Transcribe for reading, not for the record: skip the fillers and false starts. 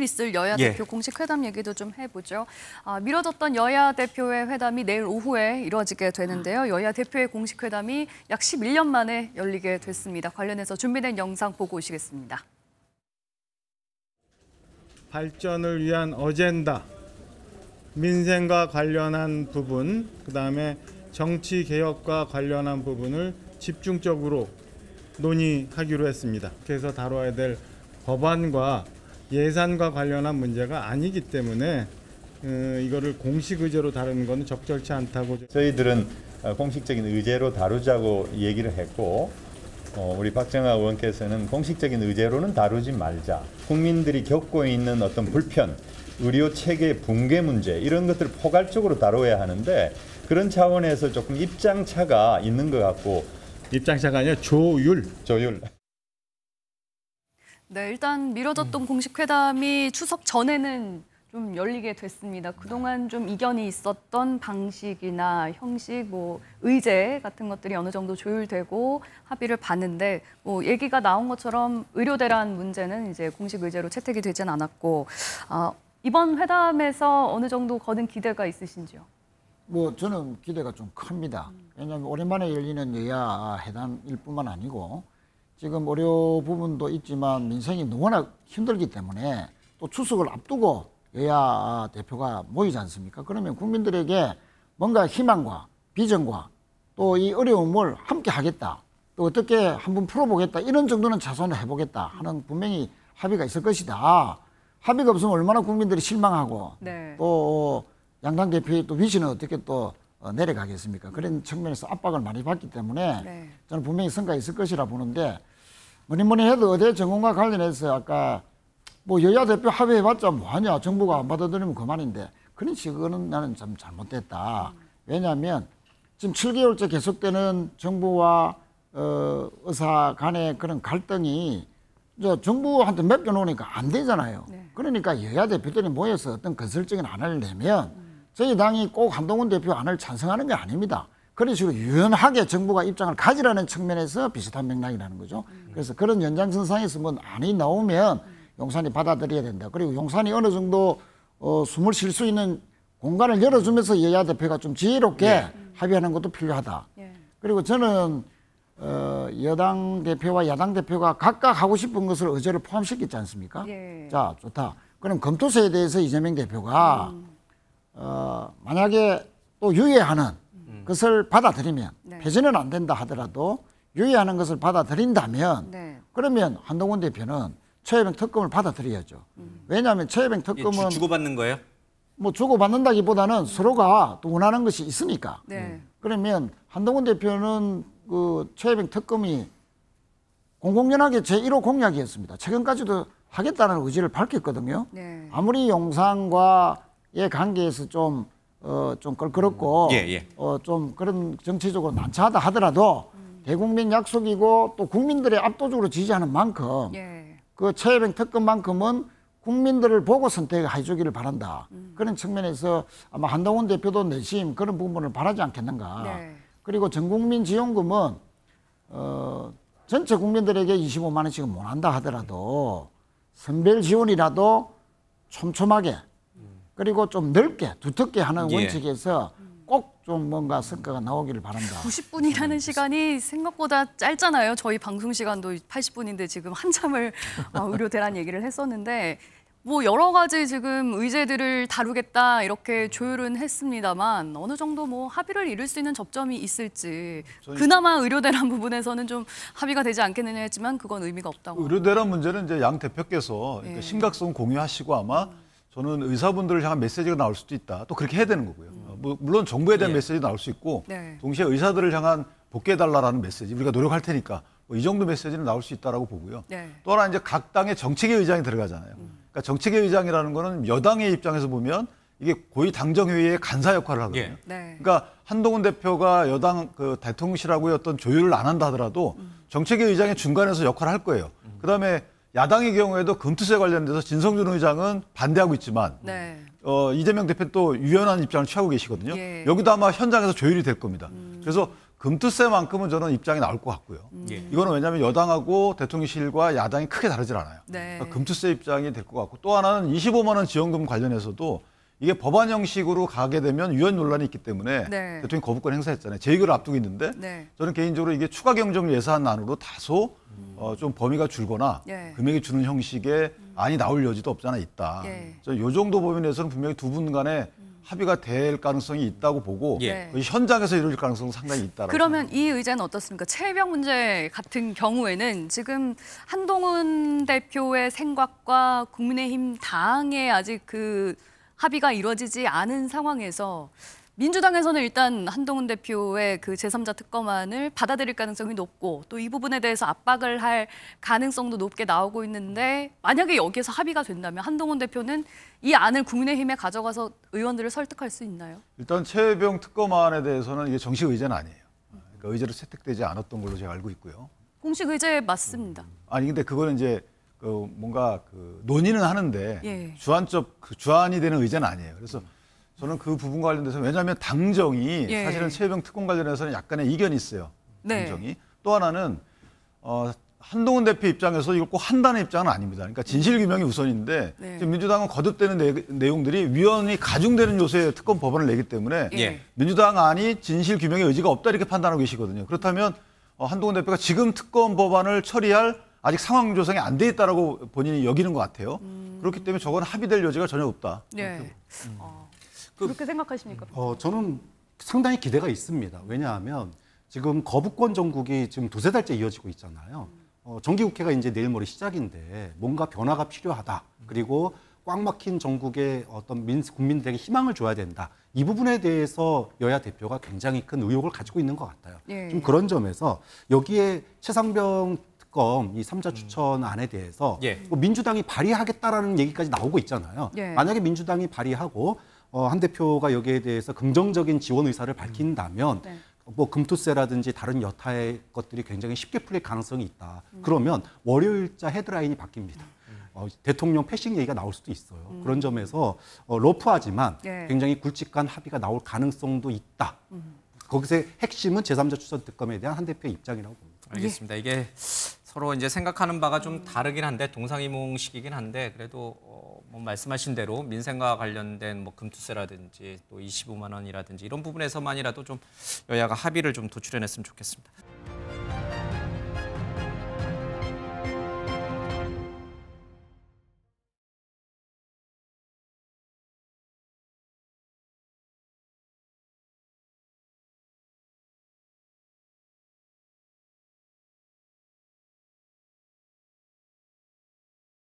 있을 여야 대표 공식 회담 얘기도 좀 해보죠. 미뤄졌던 여야 대표의 회담이 내일 오후에 이루어지게 되는데요. 여야 대표의 공식 회담이 약 11년 만에 열리게 됐습니다. 관련해서 준비된 영상 보고 오시겠습니다. 발전을 위한 어젠다, 민생과 관련한 부분, 그다음에 정치 개혁과 관련한 부분을 집중적으로 논의하기로 했습니다. 그래서 다뤄야 될 법안과 예산과 관련한 문제가 아니기 때문에 이거를 공식 의제로 다루는 것은 적절치 않다고. 저희들은 공식적인 의제로 다루자고 얘기를 했고, 우리 박정아 의원께서는 공식적인 의제로는 다루지 말자. 국민들이 겪고 있는 어떤 불편, 의료 체계 붕괴 문제 이런 것들을 포괄적으로 다뤄야 하는데 그런 차원에서 조금 입장차가 있는 것 같고. 입장차가 아니라 조율. 네, 일단 미뤄졌던 공식 회담이 추석 전에는 좀 열리게 됐습니다. 그동안 좀 이견이 있었던 방식이나 형식, 의제 같은 것들이 어느 정도 조율되고 합의를 봤는데, 얘기가 나온 것처럼 의료 대란 문제는 이제 공식 의제로 채택이 되진 않았고, 이번 회담에서 어느 정도 거둔 기대가 있으신지요? 저는 기대가 좀 큽니다. 왜냐하면 오랜만에 열리는 여야 회담일 뿐만 아니고 지금 의료 부분도 있지만 민생이 너무나 힘들기 때문에 또 추석을 앞두고 여야 대표가 모이지 않습니까? 그러면 국민들에게 뭔가 희망과 비전과 또 이 어려움을 함께 하겠다, 또 어떻게 한번 풀어보겠다, 이런 정도는 자손을 해보겠다 하는 분명히 합의가 있을 것이다. 합의가 없으면 얼마나 국민들이 실망하고 또 양당 대표의 또 위신은 어떻게 또 내려가겠습니까? 그런 측면에서 압박을 많이 받기 때문에 저는 분명히 성과가 있을 것이라 보는데, 뭐니 해도 의대 전공과 관련해서 아까 여야 대표 합의해봤자 뭐하냐, 정부가 안 받아들이면 그만인데, 그런 식으로는 나는 참 잘못됐다. 왜냐하면 지금 7개월째 계속되는 정부와 의사 간의 그런 갈등이 정부한테 맡겨놓으니까 안 되잖아요. 그러니까 여야 대표들이 모여서 어떤 건설적인 안을 내면 저희 당이 꼭 한동훈 대표 안을 찬성하는 게 아닙니다. 그런 식으로 유연하게 정부가 입장을 가지라는 측면에서 비슷한 맥락이라는 거죠. 그래서 그런 연장선상에서 안이 나오면 용산이 받아들여야 된다. 그리고 용산이 어느 정도 숨을 쉴 수 있는 공간을 열어주면서 여야 대표가 좀 지혜롭게 합의하는 것도 필요하다. 그리고 저는 여당 대표와 야당 대표가 각각 하고 싶은 것을 의제를 포함시켰지 않습니까? 자, 좋다. 그럼 검토세에 대해서 이재명 대표가 만약에 또 유예하는 것을 받아들이면, 폐지는 안 된다 하더라도 유예하는 것을 받아들인다면 그러면 한동훈 대표는 최혜병 특검을 받아들여야죠. 왜냐하면 최혜병 특검은 주고받는 거예요? 주고받는다기보다는 서로가 또 원하는 것이 있으니까. 그러면 한동훈 대표는 그 최혜병 특검이 공공연하게 제1호 공약이었습니다. 최근까지도 하겠다는 의지를 밝혔거든요. 아무리 용산과의 관계에서 좀 껄끄럽고 좀 그런 정치적으로 난처하다 하더라도 대국민 약속이고 또 국민들의 압도적으로 지지하는 만큼 그 최혜병 특검만큼은 국민들을 보고 선택해 주기를 바란다. 그런 측면에서 아마 한동훈 대표도 내심 그런 부분을 바라지 않겠는가. 그리고 전국민 지원금은 전체 국민들에게 25만 원씩은 못 한다 하더라도 선별 지원이라도 촘촘하게 그리고 좀 넓게 두텁게 하는 원칙에서 꼭 좀 뭔가 성과가 나오기를 바란다. 90분이라는 시간이 생각보다 짧잖아요. 저희 방송 시간도 80분인데 지금 한참을 의료 대란 얘기를 했었는데, 여러 가지 지금 의제들을 다루겠다 이렇게 조율은 했습니다만 어느 정도 합의를 이룰 수 있는 접점이 있을지, 그나마 의료 대란 부분에서는 좀 합의가 되지 않겠느냐 했지만 그건 의미가 없다고. 의료 대란 문제는 이제 양 대표께서 심각성 공유하시고 아마 저는 의사분들을 향한 메시지가 나올 수도 있다. 또 그렇게 해야 되는 거고요. 물론 정부에 대한 메시지 나올 수 있고 동시에 의사들을 향한 복귀해달라는 메시지, 우리가 노력할 테니까 이 정도 메시지는 나올 수 있다라고 보고요. 또 하나 이제 각 당의 정책위 의장이 들어가잖아요. 그러니까 정책위 의장이라는 거는 여당의 입장에서 보면 이게 고위 당정회의의 간사 역할을 하거든요. 그러니까 한동훈 대표가 여당 대통령실하고의 어떤 조율을 안 한다 하더라도 정책위 의장의 중간에서 역할을 할 거예요. 그다음에 야당의 경우에도 금투세 관련돼서 진성준 의장은 반대하고 있지만 이재명 대표는 또 유연한 입장을 취하고 계시거든요. 여기도 아마 현장에서 조율이 될 겁니다. 그래서 금투세만큼은 저는 입장이 나올 것 같고요. 예. 이거는 왜냐하면 여당하고 대통령실과 야당이 크게 다르질 않아요. 네. 그러니까 금투세 입장이 될 것 같고 또 하나는 25만 원 지원금 관련해서도 이게 법안 형식으로 가게 되면 위헌 논란이 있기 때문에 네. 대통령이 거부권 행사했잖아요. 재의결을 앞두고 있는데 네. 저는 개인적으로 이게 추가 경정 예산안으로 다소 좀 범위가 줄거나 예. 금액이 주는 형식의 안이 나올 여지도 없지 않아 있다. 예. 저 요 정도 범위 내에서는 분명히 두 분 간에 합의가 될 가능성이 있다고 보고 예. 거의 현장에서 이루어질 가능성은 상당히 있다라고. 그러면 이 의제는 어떻습니까? 최혜병 문제 같은 경우에는 지금 한동훈 대표의 생각과 국민의힘 당의 아직 그 합의가 이루어지지 않은 상황에서 민주당에서는 일단 한동훈 대표의 그 제3자 특검안을 받아들일 가능성이 높고 또 이 부분에 대해서 압박을 할 가능성도 높게 나오고 있는데 만약에 여기에서 합의가 된다면 한동훈 대표는 이 안을 국민의힘에 가져가서 의원들을 설득할 수 있나요? 일단 최혜병 특검안에 대해서는 이게 정식 의제는 아니에요. 그러니까 의제로 채택되지 않았던 걸로 제가 알고 있고요. 공식 의제 맞습니다. 아니 근데 그거는 이제 그 뭔가 그 논의는 하는데 예. 주안적 그 주안이 되는 의제는 아니에요. 그래서 저는 그 부분 관련돼서 왜냐하면 당정이 예. 사실은 최혜병 특검 관련해서는 약간의 이견이 있어요. 네. 당정이. 또 하나는 한동훈 대표 입장에서 이걸 꼭 한다는 입장은 아닙니다. 그러니까 진실규명이 우선인데 네. 지금 민주당은 거듭되는 내용들이 위헌이 가중되는 요소의 특검 법안을 내기 때문에 예. 민주당 안이 진실규명의 의지가 없다 이렇게 판단하고 계시거든요. 그렇다면 한동훈 대표가 지금 특검 법안을 처리할 아직 상황 조성이 안 돼 있다라고 본인이 여기는 것 같아요. 그렇기 때문에 저건 합의될 여지가 전혀 없다. 네. 그렇게 생각하십니까? 저는 상당히 기대가 있습니다. 왜냐하면 지금 거부권 정국이 지금 두세 달째 이어지고 있잖아요. 정기국회가 이제 내일 모레 시작인데 뭔가 변화가 필요하다. 그리고 꽉 막힌 정국의 어떤 국민들에게 희망을 줘야 된다. 이 부분에 대해서 여야 대표가 굉장히 큰 의혹을 가지고 있는 것 같아요. 예. 좀 그런 점에서 여기에 최상병 특검 이 3자 추천안에 대해서 예. 뭐 민주당이 발의하겠다라는 얘기까지 나오고 있잖아요. 예. 만약에 민주당이 발의하고 한 대표가 여기에 대해서 긍정적인 지원 의사를 밝힌다면 네. 뭐 금투세라든지 다른 여타의 것들이 굉장히 쉽게 풀릴 가능성이 있다. 그러면 월요일자 헤드라인이 바뀝니다. 대통령 패싱 얘기가 나올 수도 있어요. 그런 점에서 러프하지만 예. 굉장히 굵직한 합의가 나올 가능성도 있다. 거기서의 핵심은 제3자 추천 특검에 대한 한 대표의 입장이라고 봅니다. 알겠습니다. 이게 서로 이제 생각하는 바가 좀 다르긴 한데 동상이몽식이긴 한데 그래도 뭐 말씀하신 대로 민생과 관련된 뭐 금투세라든지 또 25만 원이라든지 이런 부분에서만이라도 좀 여야가 합의를 좀 도출해냈으면 좋겠습니다.